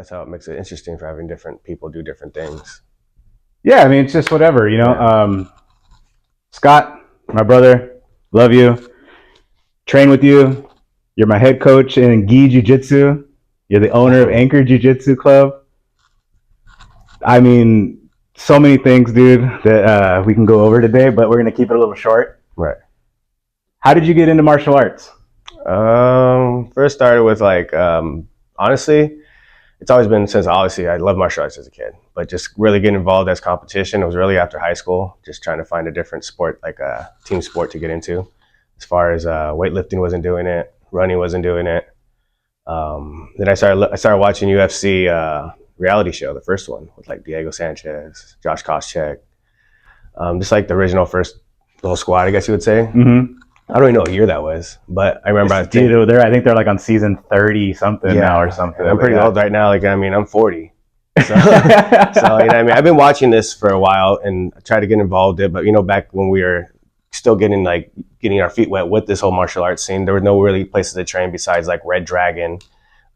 that's how it makes it interesting for having different people do different things. Yeah, I mean, it's just whatever, you know. Yeah. Scott, my brother, love you. Train with you. You're my head coach in Gi Jiu Jitsu. You're the owner of Anchor Jiu Jitsu Club. I mean, so many things, dude, that we can go over today, but we're going to keep it a little short. Right. How did you get into martial arts? First started with like, honestly, it's always been since obviously I loved martial arts as a kid, but just really getting involved as competition. It was really after high school, just trying to find a different sport, like a team sport to get into. As far as weightlifting wasn't doing it, running wasn't doing it. Then I started watching UFC reality show, the first one with like Diego Sanchez, Josh Koscheck, just like the original first little squad, I guess you would say. Mm-hmm. I don't even know what year that was, but I remember I think they're like on season 30 something now or something. I'm pretty old right now. Like, I mean, I'm 40. So, you know what I mean? I've been watching this for a while and I tried to get involved in it, but you know, back when we were still getting our feet wet with this whole martial arts scene, there were no really places to train besides like Red Dragon,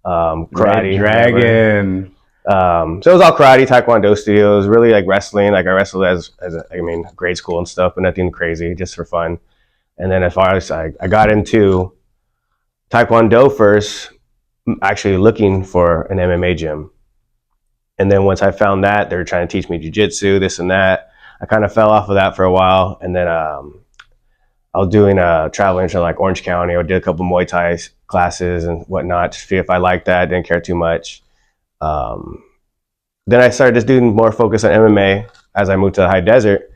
karate. Red Dragon. So it was all karate, taekwondo studios, really like wrestling. Like I wrestled as grade school and stuff, but nothing crazy, just for fun. And then as far as I got into taekwondo first, actually looking for an MMA gym. And then once I found that, they were trying to teach me jiu-jitsu, this and that. I kind of fell off of that for a while. And then I was doing traveling to like Orange County. I did a couple Muay Thai classes and whatnot to see if I liked that. Didn't care too much. Then I started just doing more focus on MMA as I moved to the high desert.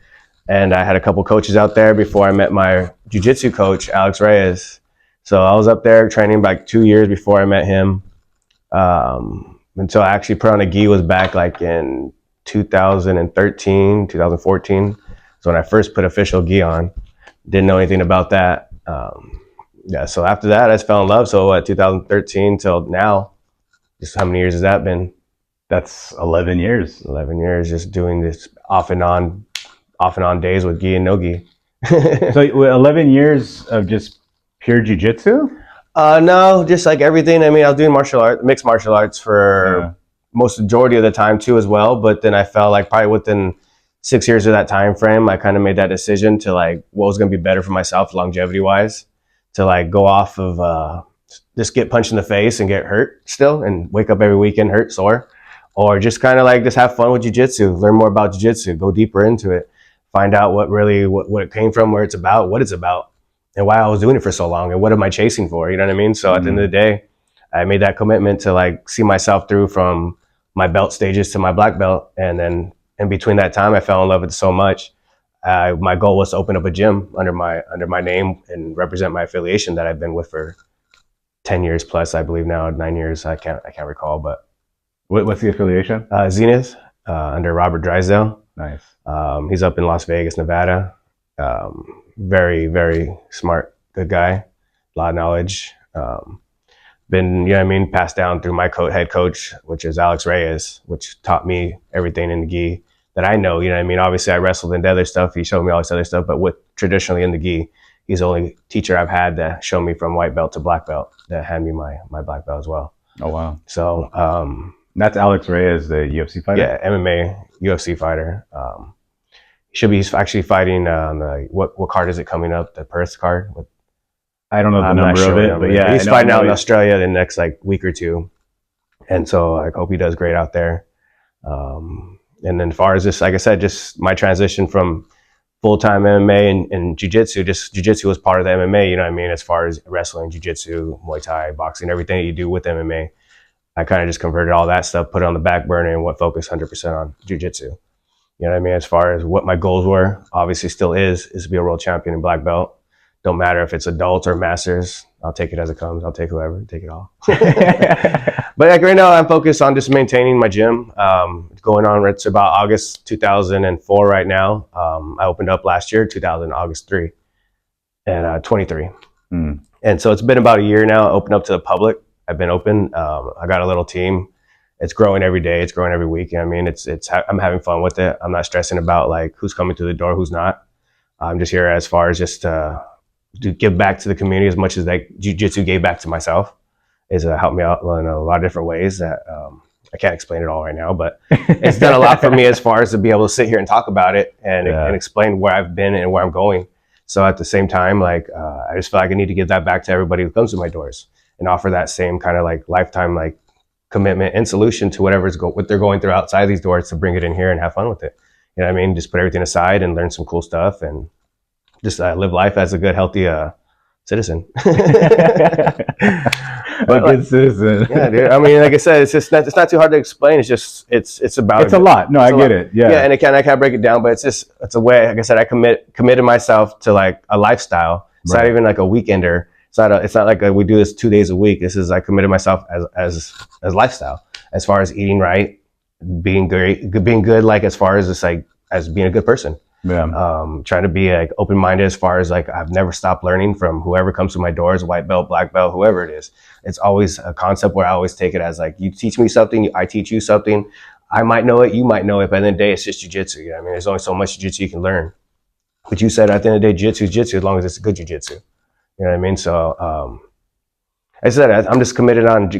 And I had a couple coaches out there before I met my jiu-jitsu coach, Alex Reyes. So I was up there training like 2 years before I met him. Until I actually put on a gi was back like in 2013, 2014. So when I first put official gi on, didn't know anything about that. So after that, I just fell in love. So 2013 till now, just how many years has that been? That's 11 years. 11 years just doing this off and on days with gi and no gi. So 11 years of just pure jiu-jitsu? No, just like everything. I mean, I was doing mixed martial arts for most majority of the time too as well. But then I felt like probably within 6 years of that time frame, I kind of made that decision to like what was going to be better for myself longevity wise, to like go off of just get punched in the face and get hurt still and wake up every weekend hurt, sore, or just kind of like just have fun with jiu-jitsu, learn more about jiu-jitsu, go deeper into it, find out what it came from, where it's about, what it's about, and why I was doing it for so long and what am I chasing for, you know what I mean? So at the end of the day, I made that commitment to like see myself through from my belt stages to my black belt. And then in between that time, I fell in love with it so much. My goal was to open up a gym under my name and represent my affiliation that I've been with for 10 years plus, I believe now, 9 years. I can't recall, but what's the affiliation? Zenith, under Robert Drysdale. Nice. He's up in Las Vegas, Nevada. Very, very smart, good guy, a lot of knowledge. Been, you know what I mean, passed down through my head coach, which is Alex Reyes, which taught me everything in the gi that I know, you know what I mean? Obviously, I wrestled into other stuff. He showed me all this other stuff, but traditionally in the gi, he's the only teacher I've had that showed me from white belt to black belt, that had me my black belt as well. Oh, wow. So that's Alex Reyes, the UFC fighter? Yeah, MMA, UFC fighter. Should be actually fighting what card is it coming up? The Perth card? I don't know the number of it, but yeah. He's fighting out in Australia the next like week or two. And so I hope he does great out there. And then as far as this, like I said, just my transition from full-time MMA and jiu-jitsu, just jiu-jitsu was part of the MMA, you know what I mean? As far as wrestling, jiu-jitsu, Muay Thai, boxing, everything that you do with MMA. I kind of just converted all that stuff, put it on the back burner and went focus 100% on jiu-jitsu. You know what I mean? As far as what my goals were, obviously still is to be a world champion in black belt. Don't matter if it's adults or masters. I'll take it as it comes. I'll take whoever, take it all. But like right now, I'm focused on just maintaining my gym. It's going on, it's about August 2004 right now. I opened up last year, August 3 and 23. And so it's been about a year now, open up to the public. I've been open. I got a little team. It's growing every day. It's growing every week. I mean, I'm having fun with it. I'm not stressing about like who's coming through the door, who's not. I'm just here as far as just to give back to the community as much as like jiu-jitsu gave back to myself. Is helped me out in a lot of different ways that I can't explain it all right now, but it's done a lot for me as far as to be able to sit here and talk about it and explain where I've been and where I'm going. So at the same time, like I just feel like I need to give that back to everybody who comes to my doors and offer that same kind of like lifetime like commitment and solution to what they're going through outside these doors, to bring it in here and have fun with it. You know what I mean? Just put everything aside and learn some cool stuff and just live life as a good, healthy citizen. But good citizen. Yeah, dude. I mean, like I said, it's not too hard to explain. It's just it's a lot. No, I get it. Yeah. Yeah, and I can't break it down, but it's a way. Like I said, I committed myself to like a lifestyle. It's not even like a weekender. It's not like we do this 2 days a week. This is I committed myself as lifestyle, as far as eating right, being good, like as far as just like as being a good person. Yeah. Trying to be like open-minded as far as like I've never stopped learning from whoever comes to my doors, white belt, black belt, whoever it is. It's always a concept where I always take it as like, you teach me something, I teach you something. I might know it, you might know it, but at the end of the day, it's just jiu-jitsu. You know what I mean? There's only so much jiu-jitsu you can learn. But you said at the end of the day, jiu-jitsu is jiu-jitsu as long as it's good jiu-jitsu. You know what I mean? So I said I'm just committed on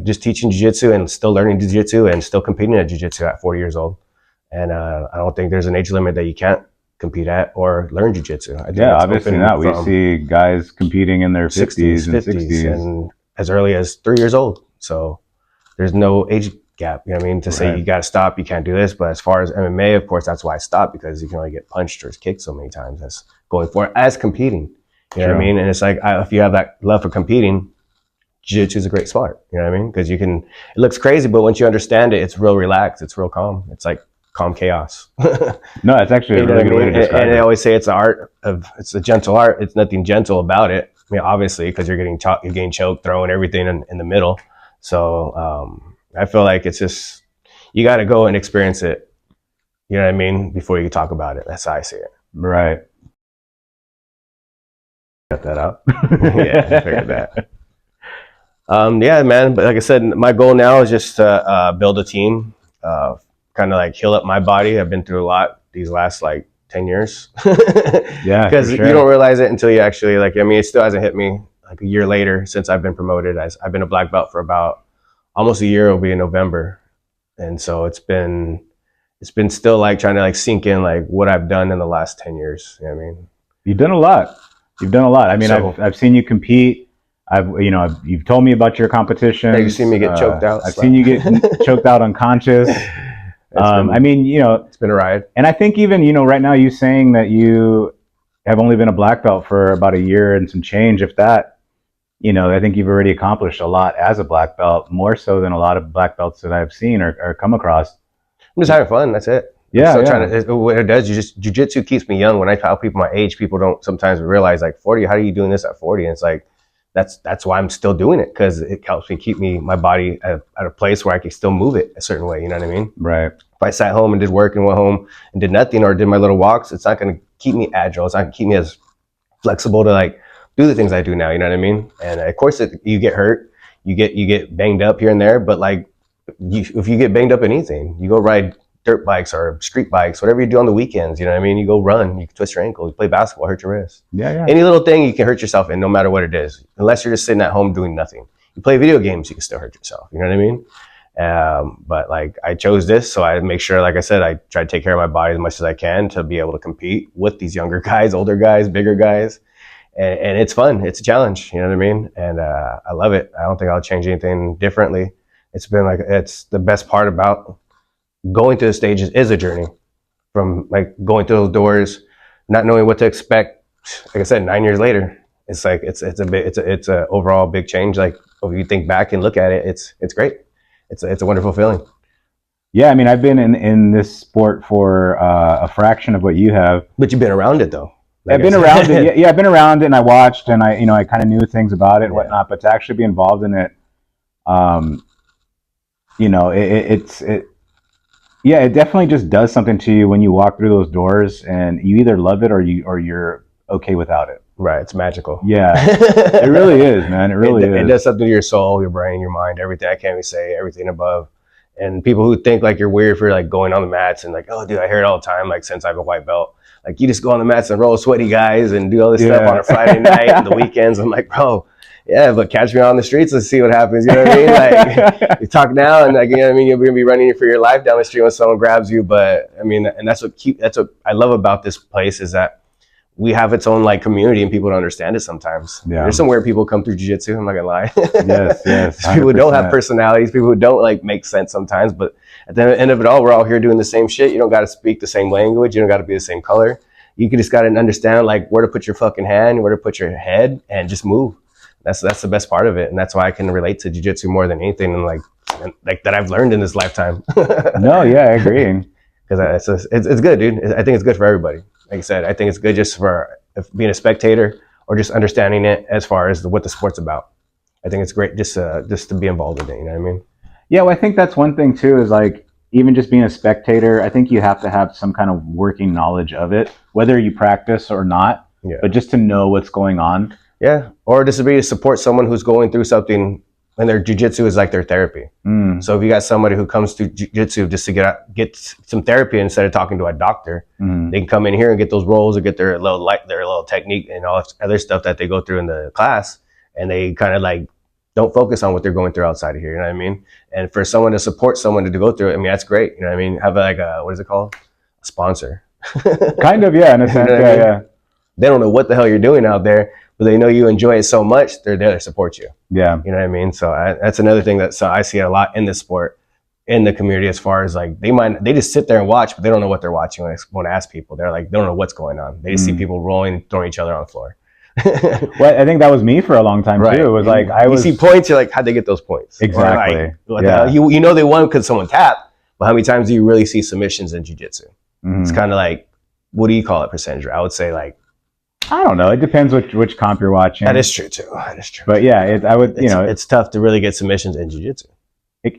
just teaching jiu-jitsu and still learning jiu-jitsu and still competing at jiu-jitsu at 40 years old. And I don't think there's an age limit that you can't compete at or learn jiu-jitsu. Yeah, obviously not. We see guys competing in their 50s and 60s. And as early as 3 years old. So there's no age gap, you know what I mean, to say you got to stop, you can't do this. But as far as MMA, of course, that's why I stopped, because you can only get punched or kicked so many times as going for it, as competing. You know what I mean? And it's like, if you have that love for competing, jiu-jitsu is a great sport. You know what I mean? Because it looks crazy, but once you understand it, it's real relaxed. It's real calm. It's like calm chaos. No, it's actually a really good way to describe it. And they always say it's a gentle art. It's nothing gentle about it. I mean, obviously, because you're getting choked, throwing everything in the middle. So I feel like it's just, you got to go and experience it. You know what I mean? Before you talk about it. That's how I see it. Right. Cut that out. Yeah, I figured that. Yeah, man. But like I said, my goal now is just to build a team, kind of like heal up my body. I've been through a lot these last like 10 years. Yeah, because you don't realize it until you actually it still hasn't hit me like a year later since I've been promoted. I've been a black belt for about almost a year. It'll be in November. And so it's been still like trying to like sink in like what I've done in the last 10 years. You know what I mean? You've done a lot. I mean, I've seen you compete. You've told me about your competition. Yeah, you've seen me get choked out. I've seen you get choked out unconscious. I mean, it's been a ride. And I think even, right now, you saying that you have only been a black belt for about a year and some change, if that, I think you've already accomplished a lot as a black belt, more so than a lot of black belts that I've seen or come across. I'm just having fun. That's it. Yeah. What it does, jiu-jitsu keeps me young. When I tell people my age, people don't sometimes realize like 40, how are you doing this at 40? And it's like, that's why I'm still doing it, because it helps me keep my body at a place where I can still move it a certain way. You know what I mean? Right. If I sat home and did work and went home and did nothing or did my little walks, it's not going to keep me agile. It's not going to keep me as flexible to like do the things I do now. You know what I mean? And of course, you get hurt, you get banged up here and there. But like, if you get banged up in anything, you go ride dirt bikes or street bikes, whatever you do on the weekends, you know what I mean? You go run, you can twist your ankle, you play basketball, hurt your wrist. Yeah. Any little thing you can hurt yourself in, no matter what it is, unless you're just sitting at home doing nothing. You play video games, you can still hurt yourself. You know what I mean? But like, I chose this, so I make sure, like I said, I try to take care of my body as much as I can to be able to compete with these younger guys, older guys, bigger guys. And it's fun. It's a challenge. You know what I mean? And I love it. I don't think I'll change anything differently. It's the best part about going through the stages is a journey, from like going through those doors, not knowing what to expect. Like I said, 9 years later, it's like it's a overall big change. Like if you think back and look at it, it's great. It's a wonderful feeling. Yeah, I mean, I've been in this sport for a fraction of what you have. But you've been around it though. Like I've been around it. Yeah, I've been around it, and I watched, and I kind of knew things about it and whatnot. But to actually be involved in it, it definitely just does something to you when you walk through those doors, and you either love it or you're okay without it. Right, it's magical. Yeah, it really is, man. It really is. It does something to your soul, your brain, your mind, everything. I can't even say everything above. And people who think like you're weird for like going on the mats and like, oh, dude, I hear it all the time. Like since I have a white belt, like you just go on the mats and roll sweaty guys and do all this stuff on a Friday night and the weekends. I'm like, bro, Yeah, but catch me on the streets and see what happens. You know what I mean? Like you talk now, and like, you know what I mean, you're gonna be running for your life down the street when someone grabs you. But I mean, and that's what I love about this place is that we have its own like community, and people don't understand it sometimes. Yeah. There's some weird people come through jiu-jitsu. I'm not gonna lie. Yes. People who don't have personalities, people who don't like make sense sometimes. But at the end of it all, we're all here doing the same shit. You don't got to speak the same language. You don't got to be the same color. You just got to understand like where to put your fucking hand, where to put your head, and just move. That's the best part of it, and that's why I can relate to jiu-jitsu more than anything, and like that I've learned in this lifetime. No, yeah, I agree. Because it's good, dude. I think it's good for everybody. Like I said, I think it's good just for being a spectator or just understanding it as far as what the sport's about. I think it's great just to be involved in it. You know what I mean? Yeah, well, I think that's one thing too. Is like even just being a spectator. I think you have to have some kind of working knowledge of it, whether you practice or not. Yeah. But just to know what's going on. Yeah, or just to be to support someone who's going through something, and their jiu-jitsu is like their therapy. So if you got somebody who comes to jiu-jitsu just to get some therapy instead of talking to a doctor, they can come in here and get those rolls or get their little technique and all other stuff that they go through in the class, and they kind of like don't focus on what they're going through outside of here. You know what I mean? And for someone to support someone to go through it, I mean, that's great. You know what I mean? Have like what is it called? A sponsor. Kind of, yeah, in a sense, You know what I mean? yeah. They don't know what the hell you're doing out there, but they know you enjoy it so much, they're there to support you. Yeah. You know what I mean? So that's another thing that I see a lot in this sport, in the community, as far as like they just sit there and watch, but they don't know what they're watching. When I ask people, they're like, they don't know what's going on. They just see people rolling, throwing each other on the floor. Well, I think that was me for a long time too. It was like you see points, you're like, how'd they get those points? Exactly. Like, you know they won because someone tapped, but how many times do you really see submissions in jiu-jitsu? It's kind of like, what do you call it, percentage? I would say like, I don't know. It depends which comp you're watching. That is true too. That is true. But yeah, it's tough to really get submissions in jiu-jitsu.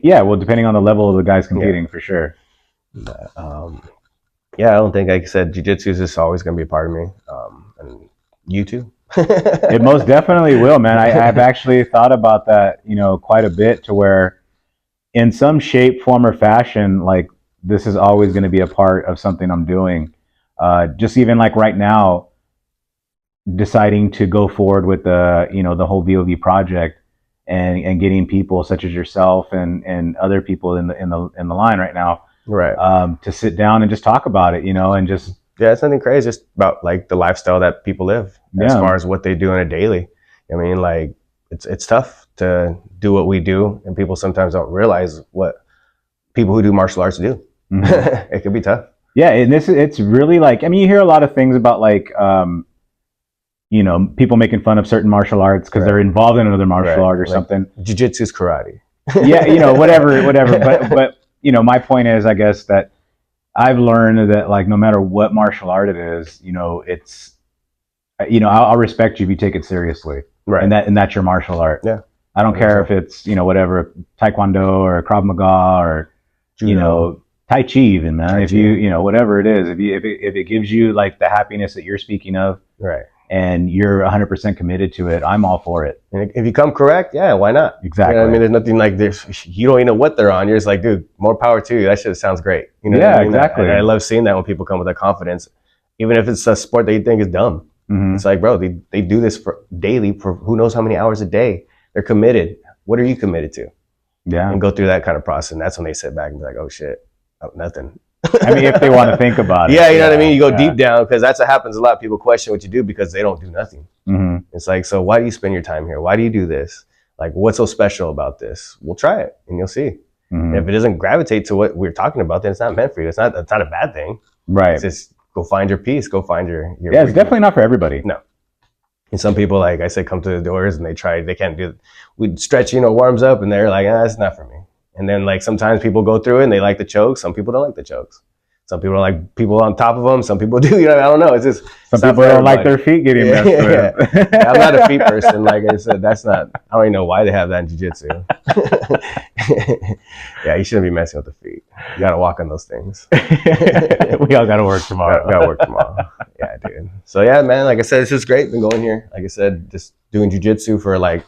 Yeah, well, depending on the level of the guys competing, for sure. But, yeah, I don't think, like I said, jiu-jitsu is just always going to be a part of me, and you too. It most definitely will, man. I've actually thought about that, quite a bit, to where, in some shape, form, or fashion, like this is always going to be a part of something I'm doing. Just even like right now, deciding to go forward with the whole VOV project, and getting people such as yourself and other people in the line right now, right, to sit down and just talk about it, and just it's nothing crazy, just about like the lifestyle that people live, as far as what they do on a daily. I mean, like it's tough to do what we do, and people sometimes don't realize what people who do martial arts do. It can be tough. Yeah, and it's really like, I mean, you hear a lot of things about like people making fun of certain martial arts because they're involved in another martial art or something. Jiu-jitsu is karate. Yeah, whatever. But my point is, I guess, that I've learned that like no matter what martial art it is, it's I'll respect you if you take it seriously, right? And that's your martial art. Yeah, I don't care if it's whatever, Taekwondo or Krav Maga or Judo. Tai Chi even, man. If you whatever it is, if it gives you like the happiness that you're speaking of, right, and you're 100% committed to it, I'm all for it. And if you come correct, yeah, why not? Exactly. I mean, there's nothing like this. You don't even know what they're on. You're just like, dude, more power to you. That shit sounds great. Yeah, exactly. I love seeing that when people come with that confidence, even if it's a sport that you think is dumb. It's like, bro, they do this for daily for who knows how many hours a day. They're committed. What are you committed to? Yeah. And go through that kind of process. And that's when they sit back and be like, oh shit, nothing. I mean, if they want to think about it. Yeah, you know what I mean? You go deep down, because that's what happens a lot. People question what you do because they don't do nothing. It's like, so why do you spend your time here? Why do you do this? Like, what's so special about this? We'll try it and you'll see. And if it doesn't gravitate to what we're talking about, then it's not meant for you. It's not a bad thing. Right. It's just go find your peace. Go find your yeah, it's definitely not for everybody. No. And some people, like I said, come to the doors and they can't do it. We stretch, warms up, and they're like, that's not for me. And then like sometimes people go through it and they like the chokes. Some people don't like the chokes. Some people like people on top of them. Some people do. I don't know. It's just some people don't like their feet getting messed with. Yeah, I'm not a feet person. Like I said, that's not. I don't even know why they have that in jiu-jitsu. Yeah, you shouldn't be messing with the feet. You got to walk on those things. We all got to work tomorrow. Got to work tomorrow. Yeah, dude. So yeah, man. Like I said, this is great. Been going here. Like I said, just doing jiu-jitsu for like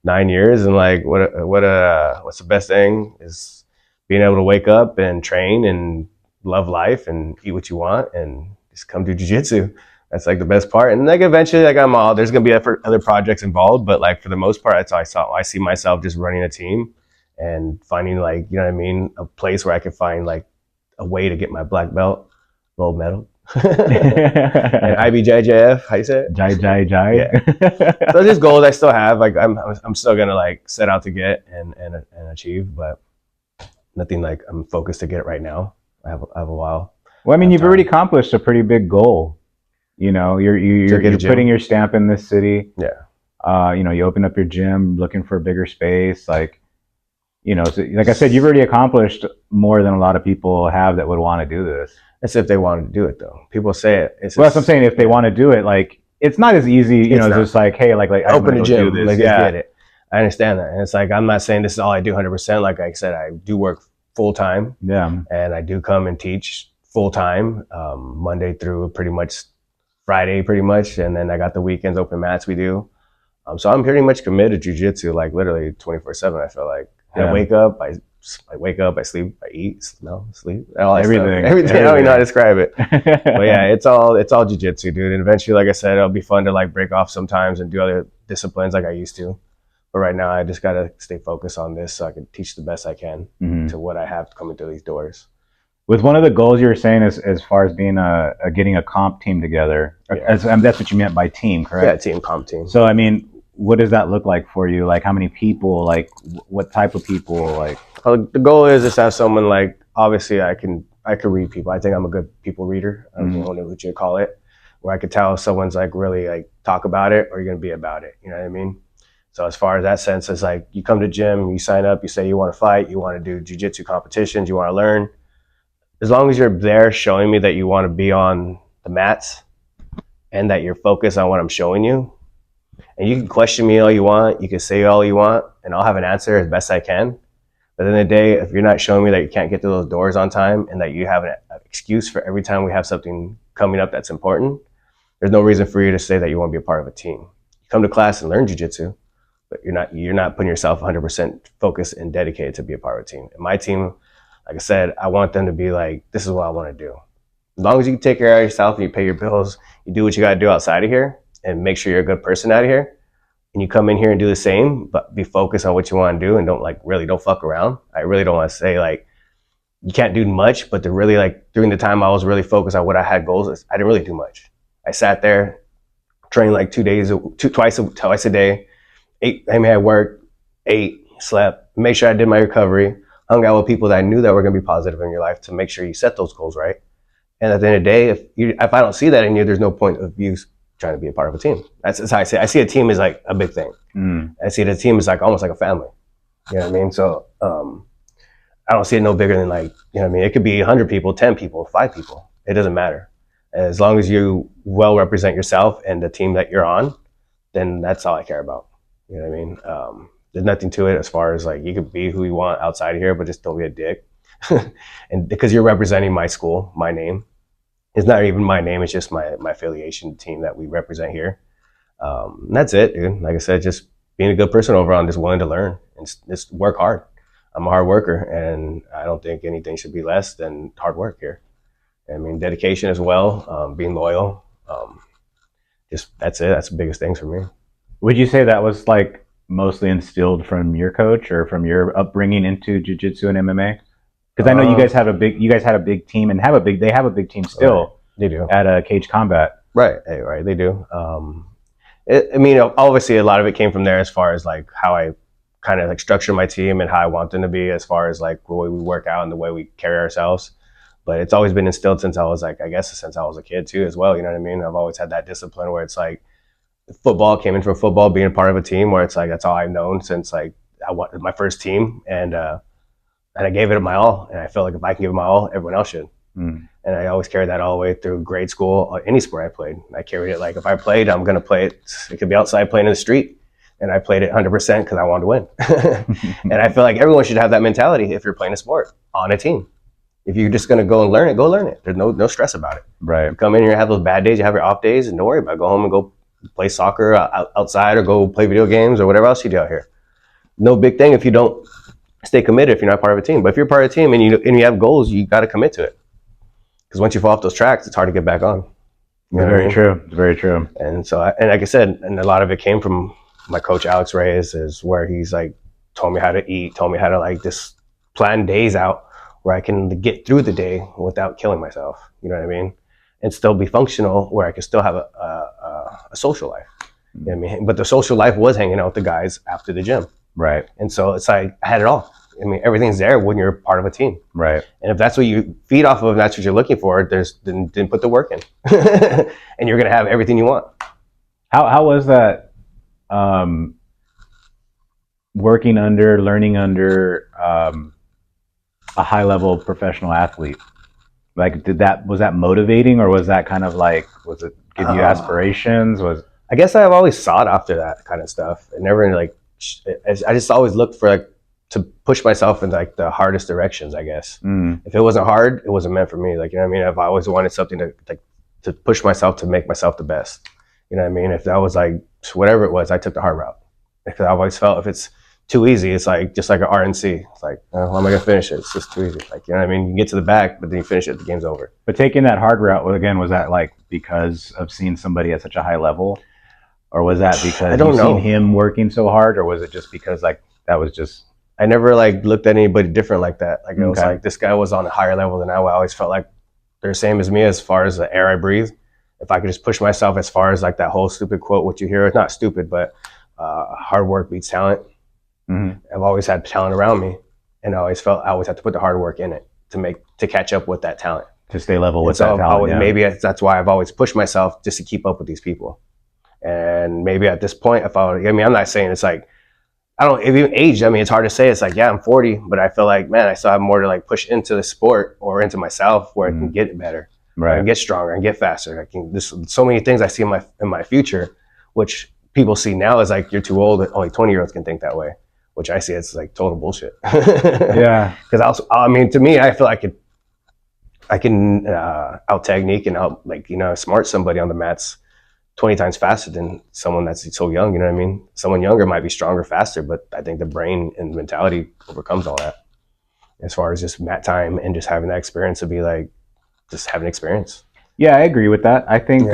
9 years, and like what's the best thing is being able to wake up and train and love life and eat what you want and just come do jiu-jitsu. That's like the best part. And like eventually, like there's gonna be other projects involved, but like for the most part, that's how I see myself just running a team and finding like, you know what I mean, a place where I can find like a way to get my black belt, gold medal. And IBJJF, how you say it? Jai. Yeah. So there's goals I still have. Like I'm still gonna like set out to get and achieve, but nothing like I'm focused to get it right now. I have a while. Well, I mean, you've already accomplished a pretty big goal. You know, you're putting your stamp in this city. Yeah. You know, you open up your gym, looking for a bigger space. Like, you know, so, like I said, you've already accomplished more than a lot of people have that would want to do this. That's if they wanted to do it, though. People say it. That's what I'm saying. If they want to do it, like, it's not as easy. You know, it's just like, hey, like open a gym. Do this. Like, get it. I understand that, and it's like I'm not saying this is all I do 100%. Like I said, I do work full time. Yeah. And I do come and teach full time, Monday through pretty much Friday, pretty much, and then I got the weekends open mats we do. So I'm pretty much committed to jiu-jitsu, like literally 24/7. I feel like I wake up, I sleep, I eat, sleep, everything. I don't even know how to describe it. But yeah, it's all jiu-jitsu, dude. And eventually, like I said, it'll be fun to like break off sometimes and do other disciplines like I used to. But right now, I just gotta stay focused on this so I can teach the best I can to what I have coming through these doors. With one of the goals you were saying as far as being getting a comp team together, that's what you meant by team, correct? Yeah, comp team. So I mean, what does that look like for you? Like how many people? Like what type of people? Like the goal is just to have someone like obviously I can read people. I think I'm a good people reader. I don't know what you call it, where I could tell if someone's like really like talk about it or you're gonna be about it. You know what I mean? So as far as that sense, it's like you come to gym, you sign up, you say you want to fight, you want to do jiu-jitsu competitions, you want to learn. As long as you're there showing me that you want to be on the mats and that you're focused on what I'm showing you, and you can question me all you want, you can say all you want, and I'll have an answer as best I can. But at the end of the day, if you're not showing me that you can't get through those doors on time and that you have an excuse for every time we have something coming up that's important, there's no reason for you to say that you want to be a part of a team. You come to class and learn jiu-jitsu, but you're not putting yourself 100% focused and dedicated to be a part of a team. And my team, like I said, I want them to be like, this is what I want to do. As long as you can take care of yourself and you pay your bills, you do what you got to do outside of here and make sure you're a good person out of here. And you come in here and do the same, but be focused on what you want to do and don't fuck around. I really don't want to say like, you can't do much, but really like during the time I was really focused on what I had goals, I didn't really do much. I sat there, trained like twice a day. I worked, ate, slept, made sure I did my recovery, hung out with people that I knew that were going to be positive in your life to make sure you set those goals right. And at the end of the day, if I don't see that in you, there's no point of you trying to be a part of a team. That's how I see it. I see a team as like a big thing. I see the team as like almost like a family. You know what I mean? So I don't see it no bigger than like, you know what I mean? It could be 100 people, 10 people, 5 people. It doesn't matter. As long as you well represent yourself and the team that you're on, then that's all I care about. You know what I mean? There's nothing to it as far as like you could be who you want outside of here, but just don't be a dick. And because you're representing my school, my name. It's not even my name, it's just my affiliation team that we represent here. And that's it, dude. Like I said, just being a good person overall and just willing to learn and just work hard. I'm a hard worker and I don't think anything should be less than hard work here. I mean, dedication as well, being loyal. Just that's it. That's the biggest things for me. Would you say that was like mostly instilled from your coach or from your upbringing into jiu-jitsu and MMA? Because I know you guys had a big team and they have a big team still. Right. They do at Cage Combat. Right, right. They do. I mean, obviously a lot of it came from there as far as like how I kind of like structure my team and how I want them to be as far as like the way we work out and the way we carry ourselves. But it's always been instilled since I was like, I guess since I was a kid too as well. You know what I mean? I've always had that discipline where it's like football came in from football, being a part of a team where it's like, that's all I've known since like I wanted my first team and I gave it my all. And I felt like if I can give it my all, everyone else should. And I always carried that all the way through grade school, or any sport I played. I carried it like if I played, I'm going to play it. It could be outside playing in the street. And I played it 100% because I wanted to win. And I feel like everyone should have that mentality if you're playing a sport on a team. If you're just going to go and learn it, go learn it. There's no stress about it. Right. You come in here, have those bad days, you have your off days, and don't worry about it. Go home and go play soccer outside or go play video games or whatever else you do out here. No big thing if you don't stay committed if you're not part of a team. But if you're part of a team and you have goals, you got to commit to it. Because once you fall off those tracks, it's hard to get back on. You know what I Very mean? true. It's very true. And so, and like I said, and a lot of it came from my coach Alex Reyes, is where he's like told me how to eat, told me how to like just plan days out where I can get through the day without killing myself. You know what I mean? And still be functional, where I can still have a social life. You know what I mean? But the social life was hanging out with the guys after the gym. Right. And so it's like I had it all. I mean, everything's there when you're part of a team. Right. And if that's what you feed off of, and that's what you're looking for, then put the work in, and you're gonna have everything you want. How was that? Learning under a high level professional athlete. Like, was that motivating, or was that kind of like, was it give you aspirations? I guess I've always sought after that kind of stuff, and never like. I just always looked for like to push myself in like the hardest directions, I guess. If it wasn't hard, it wasn't meant for me. Like, you know what I mean? If I always wanted something to push myself to make myself the best, you know what I mean? If that was like whatever it was, I took the hard route. Because I always felt if it's too easy, it's like just like an RNC. It's like, how am I gonna finish it? It's just too easy. Like, you know what I mean? You get to the back, but then you finish it, the game's over. But taking that hard route, again, was that like because of seeing somebody at such a high level, or was that because you seen him working so hard, or was it just because like that was just? I never like looked at anybody different like that. Like, it was like this guy was on a higher level than I always felt like they're the same as me as far as the air I breathe. If I could just push myself as far as like that whole stupid quote, what you hear, it's not stupid, but hard work beats talent. I've always had talent around me, and I always felt I always had to put the hard work in it to catch up with that talent. To stay level with that talent. Maybe that's why I've always pushed myself just to keep up with these people. And maybe at this point, I'm not saying it's like, even age, I mean, it's hard to say. It's like, yeah, I'm 40, but I feel like, man, I still have more to like push into the sport or into myself where I can get it better. Right. I can get stronger and get faster. There's so many things I see in my future, which people see now as like, you're too old. Only 20-year-olds can think that way, which I see it's like total bullshit. Yeah. Because to me, I feel I can out technique and out smart somebody on the mats 20 times faster than someone that's so young. You know what I mean? Someone younger might be stronger, faster, but I think the brain and mentality overcomes all that as far as just mat time and just having that experience to be like, just having experience. Yeah, I agree with that. I think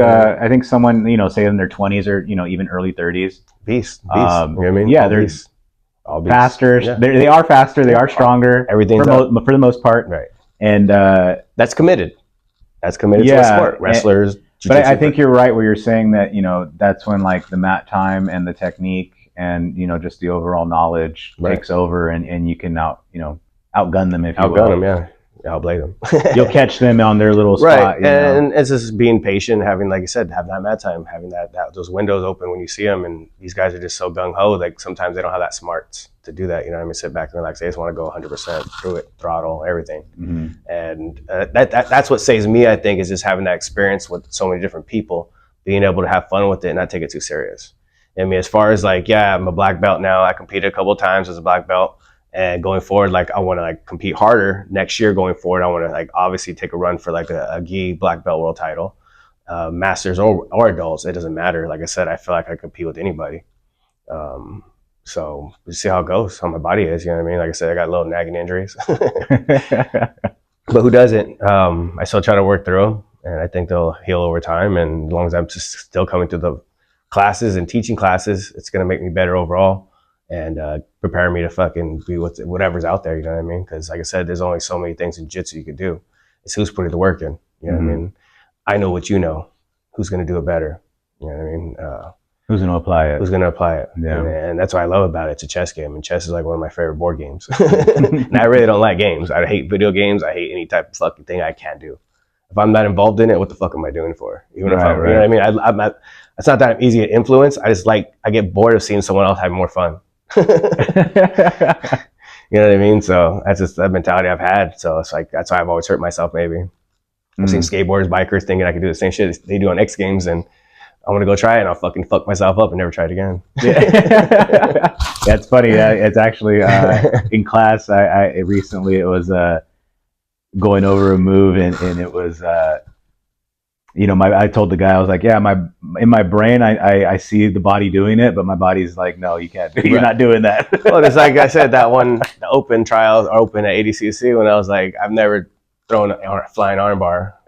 someone, say in their 20s or, even early 30s. Beast. You know what I mean? Yeah, they're all faster. Yeah. They are faster. They are stronger. Everything's for the most part. Right. And that's committed. That's committed to a sport. Wrestlers. But I think you're right where you're saying that, that's when like the mat time and the technique and, just the overall knowledge takes over and you can outgun them if you will. Outgun them, yeah. Outplay them. You'll catch them on their little spot. Right. And it's just being patient, having, like you said, have that mat time, having those windows open when you see them. And these guys are just so gung-ho, like sometimes they don't have that smarts to do that. You know what I mean? Sit back and relax. They just want to go 100% through it, throttle, everything. And that's what saves me, I think, is just having that experience with so many different people, being able to have fun with it and not take it too serious. I mean, as far as like, yeah, I'm a black belt now. I competed a couple of times as a black belt. And going forward, like I want to like compete harder next year. Going forward, I want to like obviously take a run for like a gi black belt world title, masters or adults. It doesn't matter. Like I said, I feel like I compete with anybody. So we'll see how it goes, how my body is. You know what I mean? Like I said, I got little nagging injuries, but who doesn't? I still try to work through them, and I think they'll heal over time. And as long as I'm just still coming through the classes and teaching classes, it's gonna make me better overall. And prepare me to fucking be whatever's out there, you know what I mean? Because like I said, there's only so many things in jiu-jitsu you could do. It's who's putting the work in, you know what I mean? I know what you know. Who's going to do it better? You know what I mean? Who's going to apply it? Who's going to apply it? Yeah. And that's what I love about it. It's a chess game, and chess is like one of my favorite board games. And I really don't like games. I hate video games. I hate any type of fucking thing I can't do. If I'm not involved in it, what the fuck am I doing for? Even if you know what I mean? I'm not, it's not that I'm easy to influence. I get bored of seeing someone else have more fun. You know what I mean? So that's just that mentality I've had. So it's like that's why I've always hurt myself. Maybe I've seen skateboarders, bikers thinking I could do the same shit they do on X Games, and I want to go try it, and I'll fucking fuck myself up and never try it again. Yeah. That's funny. It's actually in class. I recently it was going over a move, and it was. I told the guy, I was like, yeah, in my brain, I see the body doing it, but my body's like, no, you can't. You're not doing that. Well, it's like I said, the open trials are open at ADCC when I was like, I've never thrown a flying arm bar.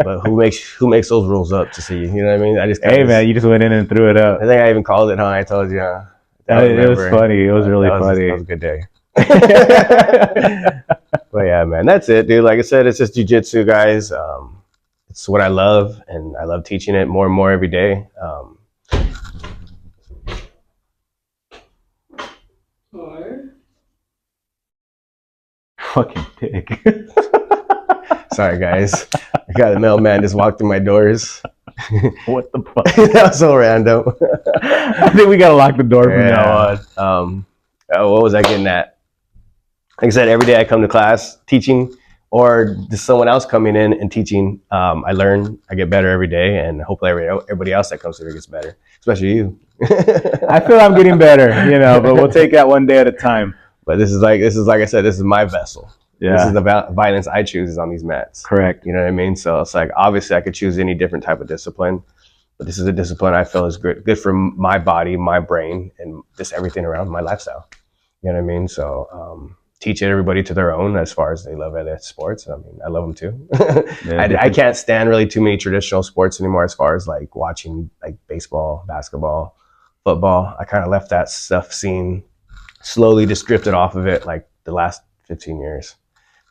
But who makes those rules up to see? You know what I mean? I just Hey man, you just went in and threw it up. I think I even called it, huh? I told you. It was funny. It was really funny. That was a good day. But yeah, man, that's it, dude. Like I said, it's just jiu-jitsu, guys. It's what I love, and I love teaching it more and more every day. Fucking pig. Sorry, guys. I got a mailman just walked through my doors. What the fuck? That was so random. I think we gotta lock the door from now on. What was I getting at? Like I said, every day I come to class teaching, or just someone else coming in and teaching. I learn, I get better every day, and hopefully everybody else that comes here gets better, especially you. I feel I'm getting better, but we'll take that one day at a time. But this is like I said, this is my vessel. Yeah. This is the violence I choose is on these mats. Correct. You know what I mean? So it's like, obviously I could choose any different type of discipline, but this is a discipline I feel is good for my body, my brain, and just everything around my lifestyle. You know what I mean? So teach everybody to their own as far as they love other sports. I mean, I love them too. Yeah, I can't stand really too many traditional sports anymore as far as like watching like baseball, basketball, football. I kind of left that stuff scene, slowly just drifted off of it like the last 15 years.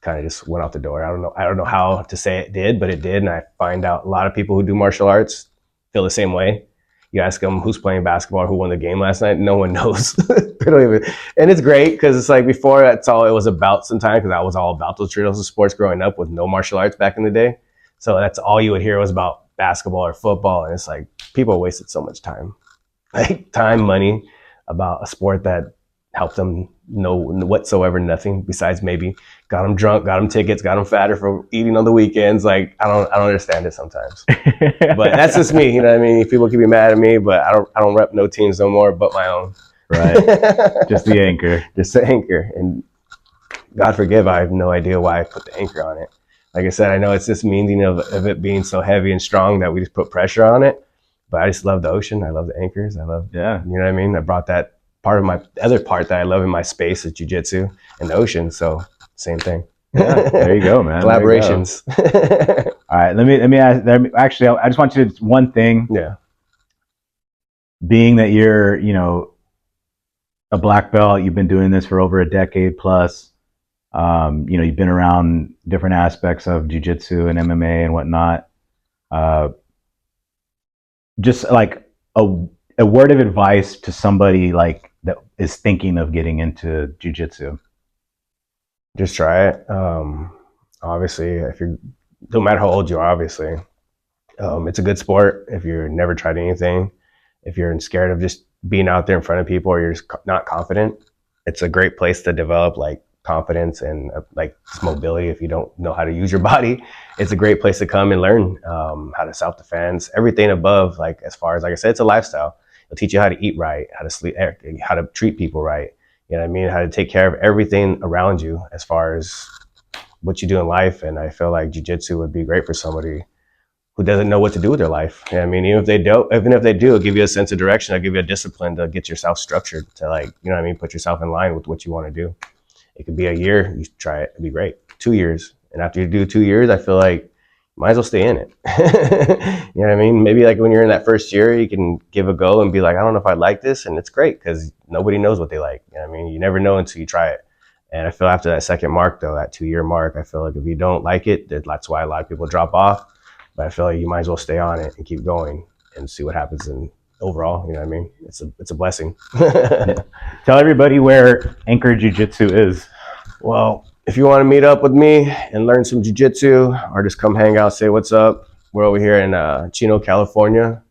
Kind of just went out the door. I don't know how to say it did, but it did. And I find out a lot of people who do martial arts feel the same way. You ask them who's playing basketball or who won the game last night, no one knows. They don't even, and it's great because it's like before that's all it was about sometimes, because I was all about those traditional sports growing up with no martial arts back in the day. So that's all you would hear was about basketball or football. And it's like people wasted so much time, like time, money, about a sport that helped them know whatsoever nothing besides maybe got them drunk, got them tickets, got them fatter for eating on the weekends. Like I don't understand it sometimes. But that's just me, you know what I mean? People can be mad at me, but I don't rep no teams no more but my own. Right. Just the anchor. Just the anchor. And God forgive, I have no idea why I put the anchor on it. Like I said, I know it's this meaning of it being so heavy and strong that we just put pressure on it. But I just love the ocean. I love the anchors. You know what I mean? I brought that part of my other part that I love in my space is jiu-jitsu and the ocean. So same thing. Yeah, there you go, man. Collaborations. All right, let me ask. Actually, I just want you to one thing. Yeah. Being that you're, a black belt, you've been doing this for over a decade plus. You've been around different aspects of jiu-jitsu and MMA and whatnot. Just like a word of advice to somebody like that is thinking of getting into jiu-jitsu. Just try it. Obviously, no matter how old you are, obviously, it's a good sport. If you've never tried anything, if you're scared of just being out there in front of people, or you're just not confident, it's a great place to develop like confidence and like mobility. If you don't know how to use your body, it's a great place to come and learn how to self-defense, everything above. Like as far as, like I said, it's a lifestyle. It'll teach you how to eat right, how to sleep, how to treat people right. You know what I mean? How to take care of everything around you as far as what you do in life. And I feel like jiu-jitsu would be great for somebody who doesn't know what to do with their life. You know what I mean? Even if they do, it'll give you a sense of direction. It'll give you a discipline to get yourself structured to, like, you know what I mean? Put yourself in line with what you want to do. It could be a year, you try it, it'd be great. 2 years. And after you do 2 years, I feel like you might as well stay in it. You know what I mean? Maybe like when you're in that first year, you can give a go and be like, I don't know if I like this. And it's great because nobody knows what they like. You know what I mean? You never know until you try it. And I feel after that second mark, though, that 2-year mark, I feel like if you don't like it, that's why a lot of people drop off. But I feel like you might as well stay on it and keep going and see what happens in overall. You know what I mean? It's a blessing. Tell everybody where Anchor Jiu Jitsu is. Well, if you want to meet up with me and learn some jiu-jitsu, or just come hang out, say what's up, we're over here in Chino, California,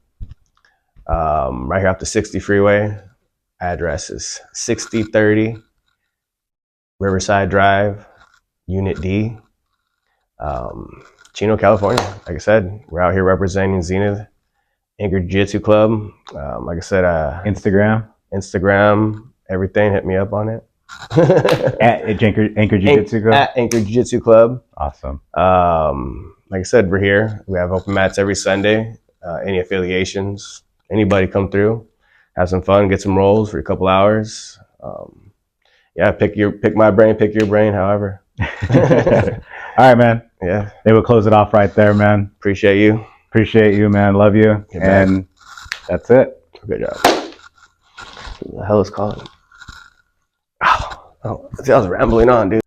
right here off the 60 freeway. Address is 6030 Riverside Drive, Unit D, Chino, California. Like I said, we're out here representing Zenith Anchor Jiu Jitsu Club. Like I said, Instagram, everything. Hit me up on it. At Anchor Jiu Jitsu Club. At Anchor Jiu Jitsu Club. Awesome. Like I said, we're here. We have open mats every Sunday. Any affiliations, anybody come through, have some fun, get some rolls for a couple hours. Yeah, pick my brain, pick your brain, however. All right, man. Yeah. They would close it off right there, man. Appreciate you. Appreciate you, man. Love you. Get back. And that's it. Good job. Who the hell is calling? Oh, see, I was rambling on, dude.